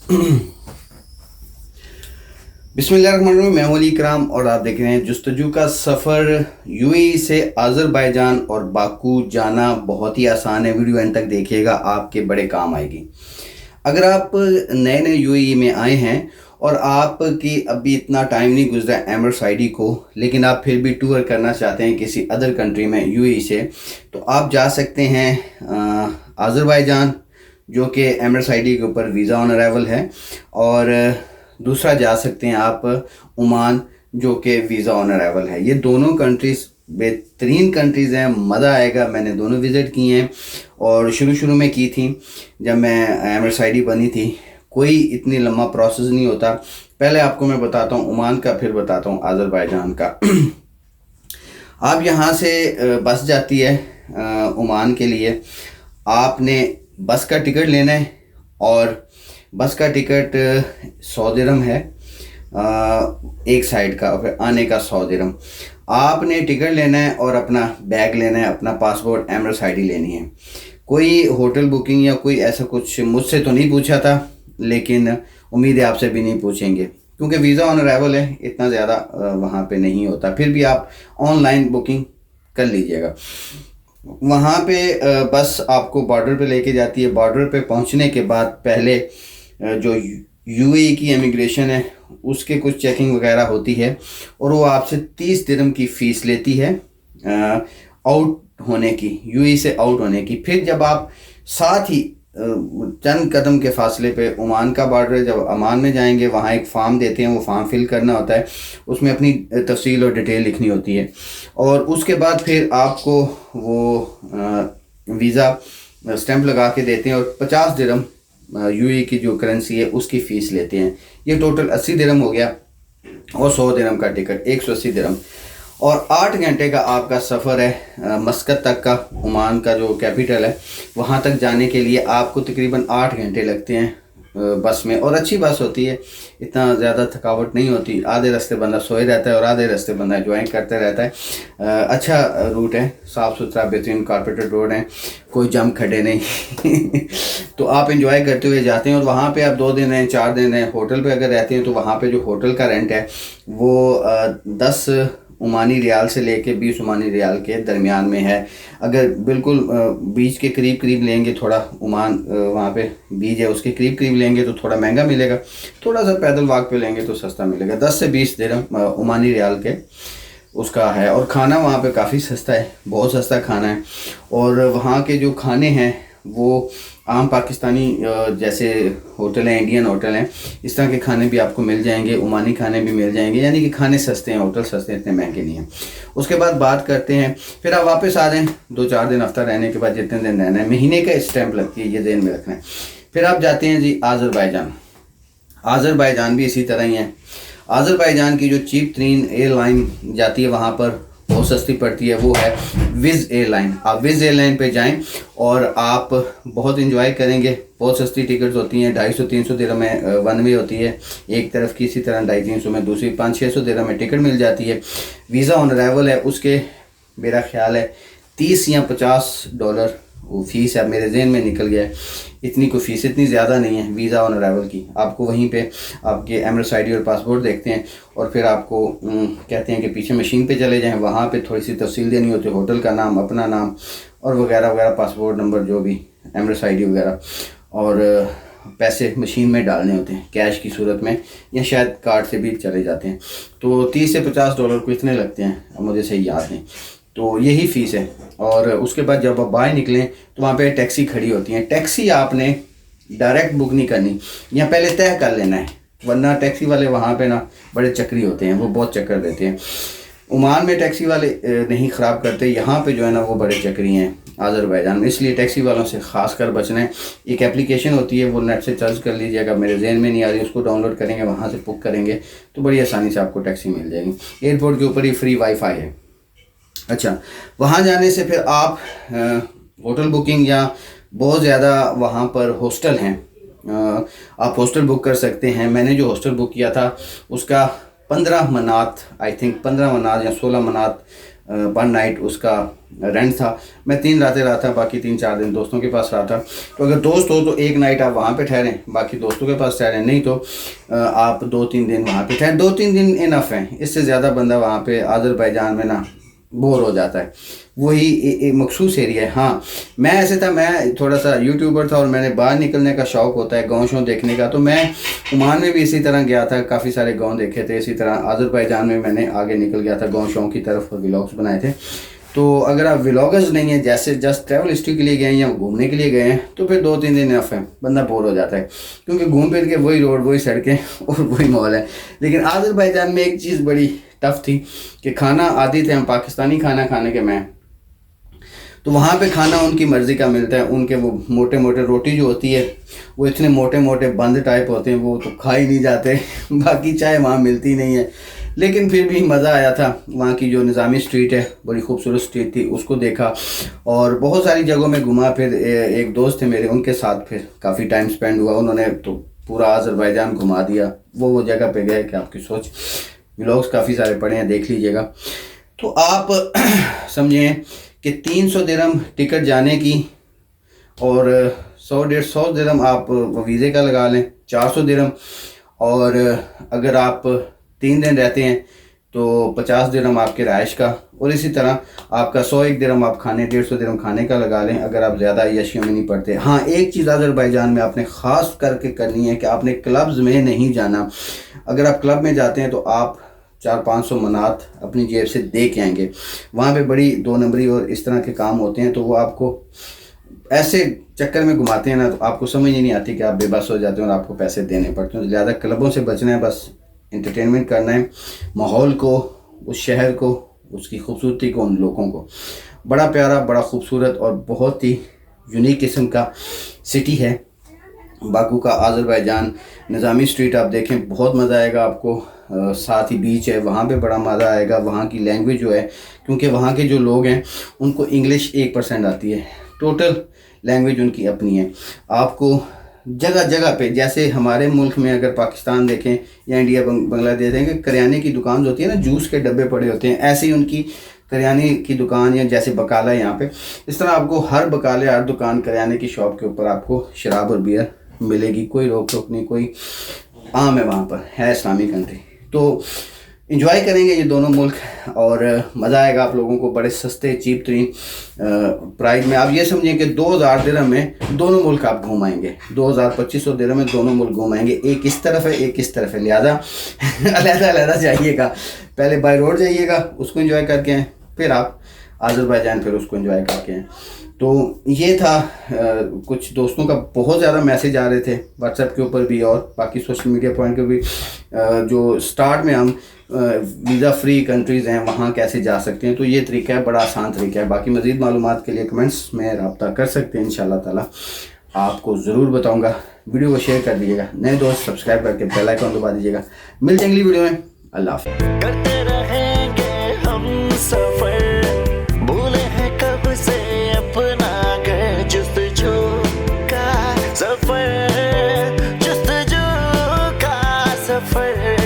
बिस्मिल्लाहिर्रहमानिर्रहीम। मैं हूं अली इकराम और आप देख रहे हैं जुस्तजू का सफ़र। यूएई से आज़रबाईजान और बाकू जाना बहुत ही आसान है। वीडियो एंड तक देखिएगा, आपके बड़े काम आएगी। अगर आप नए नए यूएई में आए हैं और आपकी अभी इतना टाइम नहीं गुजरा एमिरेट्स आईडी को, लेकिन आप फिर भी टूर करना चाहते हैं किसी अदर कंट्री में यूएई से, तो आप जा सकते हैं आज़रबाईजान, जो कि एमिरेट्स आईडी के ऊपर वीज़ा ऑन अराइवल है, और दूसरा जा सकते हैं आप ओमान, जो कि वीज़ा ऑन अराइवल है। ये दोनों कंट्रीज़ बेहतरीन कंट्रीज़ हैं, मज़ा आएगा। मैंने दोनों विज़िट किए हैं और शुरू में की थी जब मैं एमिरेट्स आईडी बनी थी। कोई इतनी लंबा प्रोसेस नहीं होता। पहले आपको मैं बताता हूँ ओमान का, फिर बताता हूँ आज़रबाईजान का। आप यहाँ से बस जाती है ओमान के लिए। आपने बस का टिकट लेना है और बस का टिकट 100 दिरहम है एक साइड का, और फिर आने का 100 दिरहम। आपने टिकट लेना है और अपना बैग लेना है, अपना पासपोर्ट, एमिरेट्स आईडी लेनी है। कोई होटल बुकिंग या कोई ऐसा कुछ मुझसे तो नहीं पूछा था, लेकिन उम्मीद है आपसे भी नहीं पूछेंगे, क्योंकि वीज़ा ऑन अराइवल है, इतना ज़्यादा वहाँ पे नहीं होता। फिर भी आप ऑनलाइन बुकिंग कर लीजिएगा। वहाँ पे बस आपको बॉर्डर पे लेके जाती है। बॉर्डर पे पहुँचने के बाद पहले जो यूएई की इमिग्रेशन है उसके कुछ चेकिंग वगैरह होती है, और वो आपसे 30 दिरहम की फ़ीस लेती है आउट होने की, यूएई से आउट होने की। फिर जब आप साथ ही चंद कदम के फासले पे ओमान का बॉर्डर है, जब ओमान में जाएंगे वहाँ एक फॉर्म देते हैं, वो फॉर्म फिल करना होता है, उसमें अपनी तफसील और डिटेल लिखनी होती है, और उसके बाद फिर आपको वो वीज़ा स्टैंप लगा के देते हैं, और 50 दिरहम यूएई की जो करेंसी है उसकी फ़ीस लेते हैं। ये टोटल 80 दिरहम हो गया, और 100 दिरहम का टिकट, 180 दिरहम। और 8 घंटे का आपका सफ़र है मस्कत तक का, ओमान का जो कैपिटल है वहाँ तक जाने के लिए आपको तकरीबन 8 घंटे लगते हैं बस में। और अच्छी बस होती है, इतना ज़्यादा थकावट नहीं होती। आधे रास्ते बंदा सोए रहता है और आधे रास्ते बंदा एंजॉय करते रहता है। अच्छा रूट है, साफ़ सुथरा बेहतरीन कारपेटेड रोड है, कोई जम खड्डे नहीं। तो आप एंजॉय करते हुए जाते हैं। और वहाँ पे आप 2 दिन हैं, 4 दिन हैं, होटल पे अगर रहते हैं तो वहाँ पे जो होटल का रेंट है वो 10 ओमानी रियाल से लेके 20 ओमानी रियाल के दरमियान में है। अगर बिल्कुल बीच के करीब लेंगे, थोड़ा ओमान वहाँ पे बीच है उसके करीब लेंगे तो थोड़ा महंगा मिलेगा। थोड़ा सा पैदल वॉक पे लेंगे तो सस्ता मिलेगा। 10 से 20 दिरहम ओमानी रियाल के उसका है। और खाना वहाँ पे काफ़ी सस्ता है, बहुत सस्ता खाना है। और वहाँ के जो खाने हैं वो आम पाकिस्तानी जैसे होटल हैं, इंडियन होटल हैं, इस तरह के खाने भी आपको मिल जाएंगे, ओमानी खाने भी मिल जाएंगे। यानी कि खाने सस्ते हैं, होटल सस्ते हैं, इतने महंगे नहीं हैं। उसके बाद बात करते हैं, फिर आप वापस आ जाएँ 2-4 दिन, हफ्ता रहने के बाद जितने दिन रहना है, महीने का स्टैंप लगती है, ये ध्यान में रखना है। फिर आप जाते हैं जी आज़रबाईजान। आज़रबाईजान भी इसी तरह ही है। आज़रबाईजान की जो चीप तरीन एयरलाइन जाती है वहाँ पर, बहुत सस्ती पड़ती है, वो है विज़ एयरलाइन। आप विज़ एयरलाइन पे जाएं और आप बहुत इंजॉय करेंगे। बहुत सस्ती टिकट्स होती हैं, 250-300 दिरहम में वन वे होती है एक तरफ की, इसी तरह 250-300 में दूसरी 500-600 दिरहम में टिकट मिल जाती है। वीज़ा ऑन अराइवल है, उसके मेरा ख्याल है 30 या 50 डॉलर वो फ़ीस है, मेरे जहन में निकल गया है। इतनी कोई फ़ीस इतनी ज़्यादा नहीं है वीज़ा ऑन अराइवल की। आपको वहीं पे आपके एमिरेट्स आईडी और पासपोर्ट देखते हैं, और फिर आपको कहते हैं कि पीछे मशीन पे चले जाएं, वहाँ पे थोड़ी सी तफसील देनी होती है, होटल का नाम, अपना नाम और वगैरह वगैरह, पासपोर्ट नंबर, जो भी एमिरेट्स आईडी वगैरह, और पैसे मशीन में डालने होते हैं कैश की सूरत में, या शायद कार्ड से भी चले जाते हैं। तो 30 से 50 डॉलर को इतने लगते हैं, अब मुझे सही याद नहीं। तो यही फ़ीस है। और उसके बाद जब आप बाहर निकलें तो वहाँ पे टैक्सी खड़ी होती है। टैक्सी आपने डायरेक्ट बुक नहीं करनी, या पहले तय कर लेना है, वरना टैक्सी वाले वहाँ पे ना बड़े चक्री होते हैं, वो बहुत चक्कर देते हैं। ओमान में टैक्सी वाले नहीं ख़राब करते, यहाँ पे जो है ना वो बड़े चक्री हैं आज़रबाईजान में, इसलिए टैक्सी वालों से ख़ास कर बचना है। एक एप्लीकेशन होती है, वो नेट से सर्च कर लीजिएगा, मेरे जहन में नहीं आ रही, उसको डाउनलोड करेंगे, वहाँ से बुक करेंगे तो बड़ी आसानी से आपको टैक्सी मिल जाएगी। एयरपोर्ट के ऊपर ही फ्री वाईफाई है। अच्छा, वहाँ जाने से फिर आप होटल बुकिंग, या बहुत ज़्यादा वहाँ पर हॉस्टल हैं, आप हॉस्टल बुक कर सकते हैं। मैंने जो हॉस्टल बुक किया था उसका 15 मनात, आई थिंक 15 मनात या 16 मनात पर नाइट उसका रेंट था। मैं 3 रातें रहा था, बाकी 3-4 दिन दोस्तों के पास रहा था। तो अगर दोस्त हो तो एक नाइट आप वहाँ पे ठहरें, बाकी दोस्तों के पास ठहरें, नहीं तो आप 2-3 दिन वहाँ पे ठहरें। 2-3 दिन इनफ हैं, इससे ज़्यादा बंदा वहाँ पे आज़रबाईजान में ना बोर हो जाता है। वही एक मखसूस एरिया है। हाँ, मैं ऐसे था, मैं थोड़ा सा यूट्यूबर था और मैंने बाहर निकलने का शौक़ होता है गाँव शो देखने का। तो मैं ओमान में भी इसी तरह गया था, काफ़ी सारे गाँव देखे थे। इसी तरह आज़रबाईजान में मैंने आगे निकल गया था गाँव शो की तरफ और व्लॉग्स बनाए थे। तो अगर आप व्लॉगर्स नहीं हैं, जैसे जस्ट ट्रैवल हिस्ट्री के लिए गए हैं या घूमने के लिए गए हैं, तो फिर 2-3 दिन इनफ है, बंदा बोर हो जाता है, क्योंकि घूम फिर के वही रोड, वही सड़कें और वही माहौल है। लेकिन आज़रबाईजान में एक चीज़ बड़ी टफ थी कि खाना आदी थे हम पाकिस्तानी खाना खाने के, मैं तो वहाँ पे खाना उनकी मर्ज़ी का मिलता है। उनके वो मोटे मोटे रोटी जो होती है वो इतने मोटे मोटे बंद टाइप होते हैं, वो तो खा ही नहीं जाते। बाकी चाय वहाँ मिलती नहीं है, लेकिन फिर भी मज़ा आया था। वहाँ की जो निज़ामी स्ट्रीट है, बड़ी खूबसूरत स्ट्रीट थी, उसको देखा और बहुत सारी जगहों में घुमा। फिर एक दोस्त थे मेरे, उनके साथ फिर काफ़ी टाइम स्पेंड हुआ। उन्होंने तो पूरा आज़रबाईजान घुमा दिया। वो जगह पे गए कि आपकी सोच। व्लॉग्स काफ़ी सारे पड़े हैं, देख लीजिएगा। तो आप समझें कि 300 दिरहम टिकट जाने की और 100-150 दिरहम आप वीज़े का लगा लें, 400 दिरहम। और अगर आप 3 दिन रहते हैं तो 50 दिरहम आपके रहाइश का, और इसी तरह आपका 101 दिरहम आप खाने, 150 दिरहम खाने का लगा लें, अगर आप ज़्यादा अय्याशियों में नहीं पड़ते। हाँ, एक चीज़ आज़रबाईजान में आपने ख़ास करके करनी है कि आपने क्लब्स में नहीं जाना। अगर आप क्लब में जाते हैं तो आप 400-500 मनात अपनी जेब से दे के आएंगे। वहाँ पे बड़ी 2 नंबरी और इस तरह के काम होते हैं, तो वो आपको ऐसे चक्कर में घुमाते हैं ना, तो आपको समझ ही नहीं आती कि आप बेबस हो जाते हैं और आपको पैसे देने पड़ते हैं। तो ज़्यादा क्लबों से बचना है, बस इंटरटेनमेंट करना है, माहौल को, उस शहर को, उसकी खूबसूरती को, उन लोगों को। बड़ा प्यारा, बड़ा खूबसूरत और बहुत ही यूनिक किस्म का सिटी है बाकू का आज़रबाईजान। निज़ामी स्ट्रीट आप देखें, बहुत मज़ा आएगा आपको। साथ ही बीच है, वहाँ पे बड़ा मज़ा आएगा। वहाँ की लैंग्वेज जो है, क्योंकि वहाँ के जो लोग हैं उनको इंग्लिश 1% आती है, टोटल लैंग्वेज उनकी अपनी है। आपको जगह जगह पे, जैसे हमारे मुल्क में अगर पाकिस्तान देखें या इंडिया बांग्लादेश देखें, करियाने की दुकान होती है ना, जूस के डब्बे पड़े होते हैं, ऐसे ही उनकी करियाने की दुकान, या जैसे बकाला है यहाँ पे, इस तरह आपको हर बकाले, हर दुकान, करियाने की शॉप के ऊपर आपको शराब और बियर मिलेगी। कोई रोक टोक नहीं, कोई आम है, वहाँ पर है इस्लामिक कंट्री। तो इंजॉय करेंगे ये दोनों मुल्क और मज़ा आएगा आप लोगों को। बड़े सस्ते, चीप तरीन प्राइस में आप ये समझें कि 2000 दिरहम में दोनों मुल्क आप घुमाएंगे। 2000-2500 दिरहम में दोनों मुल्क घुमाएंगे। एक इस तरफ है, एक इस तरफ है, लिहाजा अलग-अलग जाइएगा। पहले बाय रोड जाइएगा, उसको एंजॉय करके आएँ, फिर आप आज़रबाईजान, फिर उसको एंजॉय करके आएँ। तो ये था कुछ दोस्तों का बहुत ज़्यादा मैसेज आ रहे थे व्हाट्सएप के ऊपर भी और बाकी सोशल मीडिया पॉइंट के भी। जो स्टार्ट में हम वीज़ा फ्री कंट्रीज़ हैं वहाँ कैसे जा सकते हैं, तो ये तरीका है, बड़ा आसान तरीका है। बाकी मज़ीद मालूमात के लिए कमेंट्स में रब्ता कर सकते हैं। इंशाल्लाह ताला आपको ज़रूर बताऊँगा। वीडियो को शेयर कर दीजिएगा, नए दोस्त सब्सक्राइब करके बेल आइकन दबा दीजिएगा। मिलते हैं अगली वीडियो में। अल्लाह हाफ़िज़। करते रहेंगे हम सफर, भूले हैं कब से अपना घर, जुस्तजू का सफर, जुस्तजू का सफर।